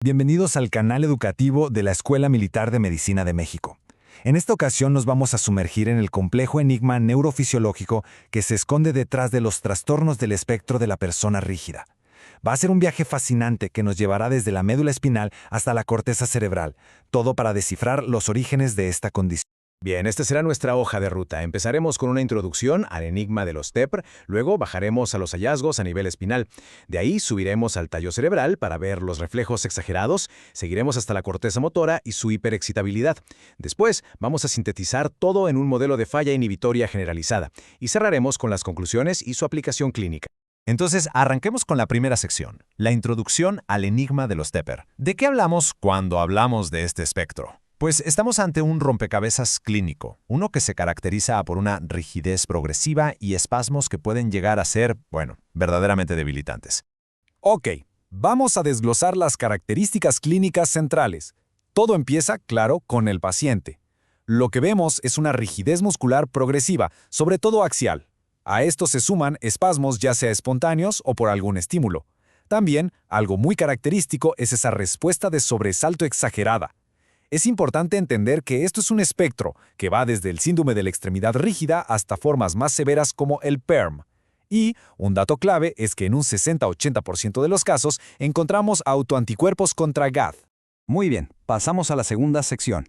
Bienvenidos al canal educativo de la Escuela Militar de Medicina de México. En esta ocasión nos vamos a sumergir en el complejo enigma neurofisiológico que se esconde detrás de los trastornos del espectro de la persona rígida. Va a ser un viaje fascinante que nos llevará desde la médula espinal hasta la corteza cerebral, todo para descifrar los orígenes de esta condición. Bien, esta será nuestra hoja de ruta. Empezaremos con una introducción al enigma de los TEPR, luego bajaremos a los hallazgos a nivel espinal. De ahí subiremos al tallo cerebral para ver los reflejos exagerados, seguiremos hasta la corteza motora y su hiperexcitabilidad. Después vamos a sintetizar todo en un modelo de falla inhibitoria generalizada y cerraremos con las conclusiones y su aplicación clínica. Entonces, arranquemos con la primera sección, la introducción al enigma de los TEPR. ¿De qué hablamos cuando hablamos de este espectro? Pues estamos ante un rompecabezas clínico, uno que se caracteriza por una rigidez progresiva y espasmos que pueden llegar a ser, verdaderamente debilitantes. Ok, vamos a desglosar las características clínicas centrales. Todo empieza, claro, con el paciente. Lo que vemos es una rigidez muscular progresiva, sobre todo axial. A esto se suman espasmos ya sea espontáneos o por algún estímulo. También, algo muy característico es esa respuesta de sobresalto exagerada. Es importante entender que esto es un espectro que va desde el síndrome de la extremidad rígida hasta formas más severas como el PERM. Y un dato clave es que en un 60-80% de los casos encontramos autoanticuerpos contra GAD. Muy bien, pasamos a la segunda sección.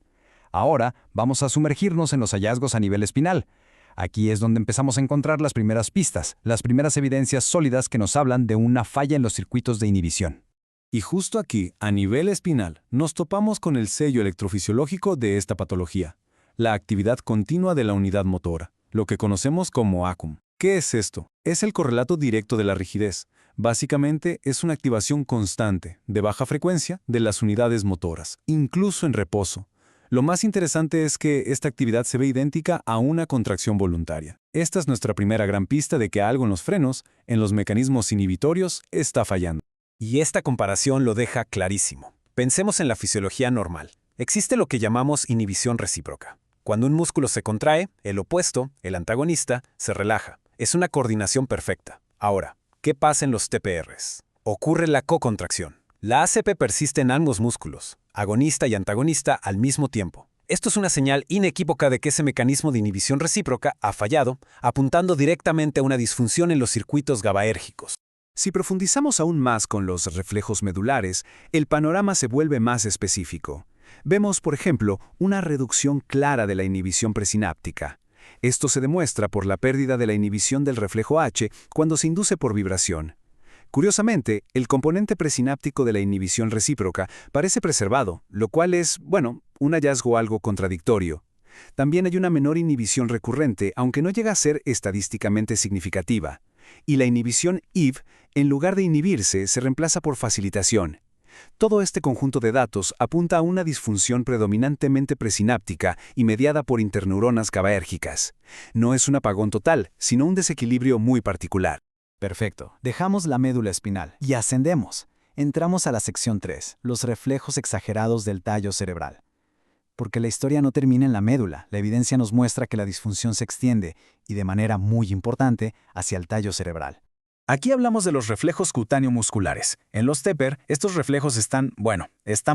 Ahora vamos a sumergirnos en los hallazgos a nivel espinal. Aquí es donde empezamos a encontrar las primeras pistas, las primeras evidencias sólidas que nos hablan de una falla en los circuitos de inhibición. Y justo aquí, a nivel espinal, nos topamos con el sello electrofisiológico de esta patología, la actividad continua de la unidad motora, lo que conocemos como ACUM. ¿Qué es esto? Es el correlato directo de la rigidez. Básicamente, es una activación constante, de baja frecuencia, de las unidades motoras, incluso en reposo. Lo más interesante es que esta actividad se ve idéntica a una contracción voluntaria. Esta es nuestra primera gran pista de que algo en los frenos, en los mecanismos inhibitorios, está fallando. Y esta comparación lo deja clarísimo. Pensemos en la fisiología normal. Existe lo que llamamos inhibición recíproca. Cuando un músculo se contrae, el opuesto, el antagonista, se relaja. Es una coordinación perfecta. Ahora, ¿qué pasa en los TPRs? Ocurre la cocontracción. La ACP persiste en ambos músculos, agonista y antagonista al mismo tiempo. Esto es una señal inequívoca de que ese mecanismo de inhibición recíproca ha fallado, apuntando directamente a una disfunción en los circuitos GABAérgicos. Si profundizamos aún más con los reflejos medulares, el panorama se vuelve más específico. Vemos, por ejemplo, una reducción clara de la inhibición presináptica. Esto se demuestra por la pérdida de la inhibición del reflejo H cuando se induce por vibración. Curiosamente, el componente presináptico de la inhibición recíproca parece preservado, lo cual es, un hallazgo algo contradictorio. También hay una menor inhibición recurrente, aunque no llega a ser estadísticamente significativa. Y la inhibición IV, en lugar de inhibirse, se reemplaza por facilitación. Todo este conjunto de datos apunta a una disfunción predominantemente presináptica y mediada por interneuronas GABAérgicas. No es un apagón total, sino un desequilibrio muy particular. Perfecto. Dejamos la médula espinal y ascendemos. Entramos a la sección 3, los reflejos exagerados del tallo cerebral. Porque la historia no termina en la médula, la evidencia nos muestra que la disfunción se extiende, y de manera muy importante, hacia el tallo cerebral. Aquí hablamos de los reflejos cutáneo-musculares. En los TEPR, estos reflejos están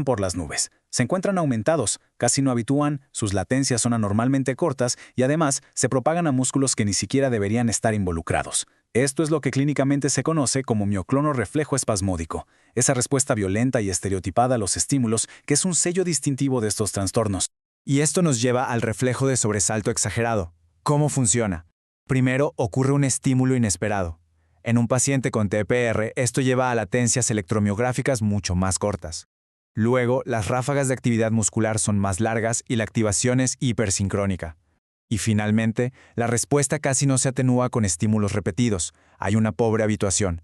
por las nubes. Se encuentran aumentados, casi no habitúan, sus latencias son anormalmente cortas y además se propagan a músculos que ni siquiera deberían estar involucrados. Esto es lo que clínicamente se conoce como mioclono reflejo espasmódico, esa respuesta violenta y estereotipada a los estímulos que es un sello distintivo de estos trastornos. Y esto nos lleva al reflejo de sobresalto exagerado. ¿Cómo funciona? Primero, ocurre un estímulo inesperado. En un paciente con TPR, esto lleva a latencias electromiográficas mucho más cortas. Luego, las ráfagas de actividad muscular son más largas y la activación es hipersincrónica. Y finalmente, la respuesta casi no se atenúa con estímulos repetidos. Hay una pobre habituación.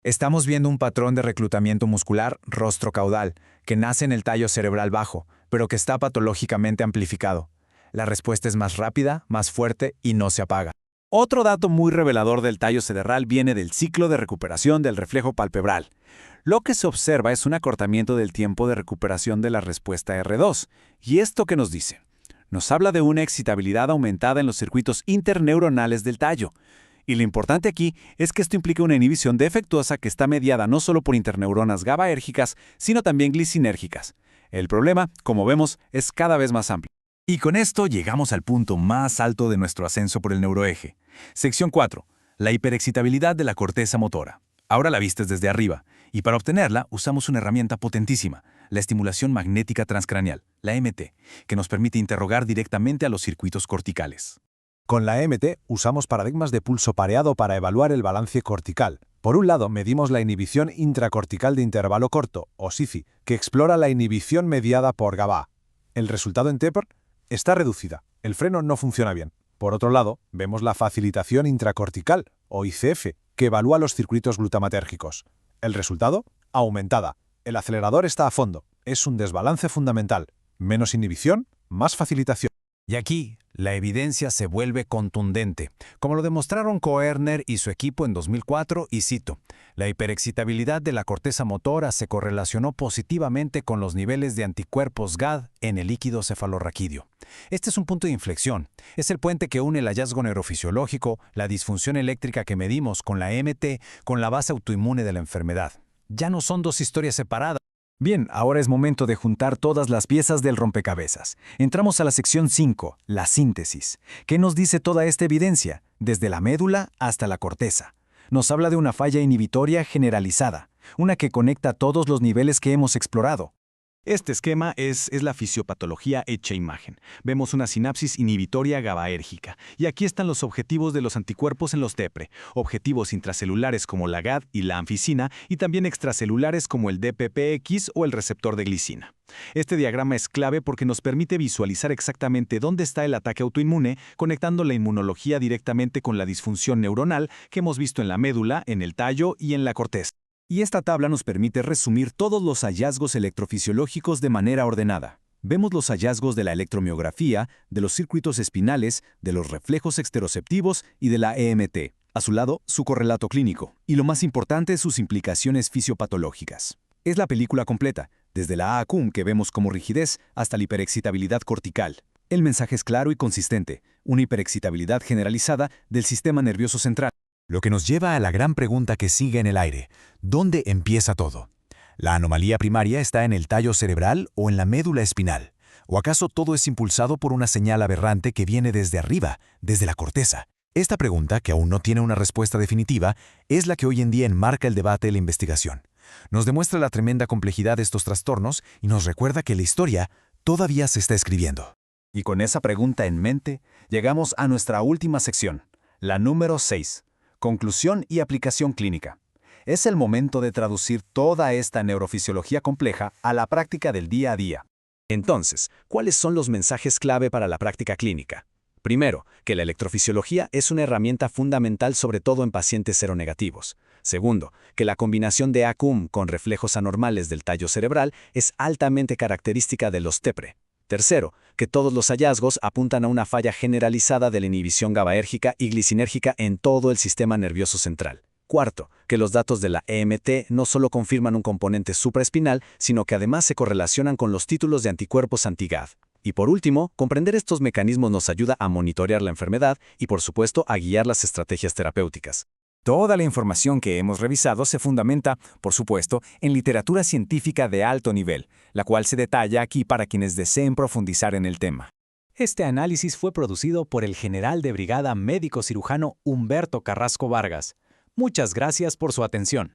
Estamos viendo un patrón de reclutamiento muscular rostro-caudal, que nace en el tallo cerebral bajo, pero que está patológicamente amplificado. La respuesta es más rápida, más fuerte y no se apaga. Otro dato muy revelador del tallo cerebral viene del ciclo de recuperación del reflejo palpebral. Lo que se observa es un acortamiento del tiempo de recuperación de la respuesta R2. ¿Y esto qué nos dice? Nos habla de una excitabilidad aumentada en los circuitos interneuronales del tallo. Y lo importante aquí es que esto implica una inhibición defectuosa que está mediada no solo por interneuronas GABAérgicas, sino también glicinérgicas. El problema, como vemos, es cada vez más amplio. Y con esto llegamos al punto más alto de nuestro ascenso por el neuroeje. Sección 4. La hiperexcitabilidad de la corteza motora. Ahora la vistes desde arriba, y para obtenerla usamos una herramienta potentísima, la estimulación magnética transcraneal, la MT, que nos permite interrogar directamente a los circuitos corticales. Con la MT usamos paradigmas de pulso pareado para evaluar el balance cortical. Por un lado, medimos la inhibición intracortical de intervalo corto, o SIFI, que explora la inhibición mediada por GABA. El resultado en TEPR está reducida. El freno no funciona bien. Por otro lado, vemos la facilitación intracortical, o ICF, que evalúa los circuitos glutamatérgicos. El resultado, aumentada. El acelerador está a fondo. Es un desbalance fundamental. Menos inhibición, más facilitación. Y aquí, la evidencia se vuelve contundente, como lo demostraron Koerner y su equipo en 2004, y cito, la hiperexcitabilidad de la corteza motora se correlacionó positivamente con los niveles de anticuerpos GAD en el líquido cefalorraquídeo. Este es un punto de inflexión. Es el puente que une el hallazgo neurofisiológico, la disfunción eléctrica que medimos con la MT, con la base autoinmune de la enfermedad. Ya no son dos historias separadas. Bien, ahora es momento de juntar todas las piezas del rompecabezas. Entramos a la sección 5, la síntesis. ¿Qué nos dice toda esta evidencia? Desde la médula hasta la corteza. Nos habla de una falla inhibitoria generalizada, una que conecta todos los niveles que hemos explorado. Este esquema es la fisiopatología hecha imagen. Vemos una sinapsis inhibitoria GABAérgica. Y aquí están los objetivos de los anticuerpos en los TEPRE. Objetivos intracelulares como la GAD y la anficina, y también extracelulares como el DPPX o el receptor de glicina. Este diagrama es clave porque nos permite visualizar exactamente dónde está el ataque autoinmune, conectando la inmunología directamente con la disfunción neuronal que hemos visto en la médula, en el tallo y en la corteza. Y esta tabla nos permite resumir todos los hallazgos electrofisiológicos de manera ordenada. Vemos los hallazgos de la electromiografía, de los circuitos espinales, de los reflejos exteroceptivos y de la EMT. A su lado, su correlato clínico. Y lo más importante, sus implicaciones fisiopatológicas. Es la película completa, desde la AACUM que vemos como rigidez hasta la hiperexcitabilidad cortical. El mensaje es claro y consistente, una hiperexcitabilidad generalizada del sistema nervioso central. Lo que nos lleva a la gran pregunta que sigue en el aire. ¿Dónde empieza todo? ¿La anomalía primaria está en el tallo cerebral o en la médula espinal? ¿O acaso todo es impulsado por una señal aberrante que viene desde arriba, desde la corteza? Esta pregunta, que aún no tiene una respuesta definitiva, es la que hoy en día enmarca el debate de la investigación. Nos demuestra la tremenda complejidad de estos trastornos y nos recuerda que la historia todavía se está escribiendo. Y con esa pregunta en mente, llegamos a nuestra última sección, la número 6. Conclusión y aplicación clínica. Es el momento de traducir toda esta neurofisiología compleja a la práctica del día a día. Entonces, ¿cuáles son los mensajes clave para la práctica clínica? Primero, que la electrofisiología es una herramienta fundamental sobre todo en pacientes seronegativos. Segundo, que la combinación de ACUM con reflejos anormales del tallo cerebral es altamente característica de los TEPRE. Tercero, que todos los hallazgos apuntan a una falla generalizada de la inhibición GABAérgica y glicinérgica en todo el sistema nervioso central. Cuarto, que los datos de la EMT no solo confirman un componente supraespinal, sino que además se correlacionan con los títulos de anticuerpos anti-GAD. Y por último, comprender estos mecanismos nos ayuda a monitorear la enfermedad y, por supuesto, a guiar las estrategias terapéuticas. Toda la información que hemos revisado se fundamenta, por supuesto, en literatura científica de alto nivel, la cual se detalla aquí para quienes deseen profundizar en el tema. Este análisis fue producido por el general de brigada médico cirujano Humberto Carrasco Vargas. Muchas gracias por su atención.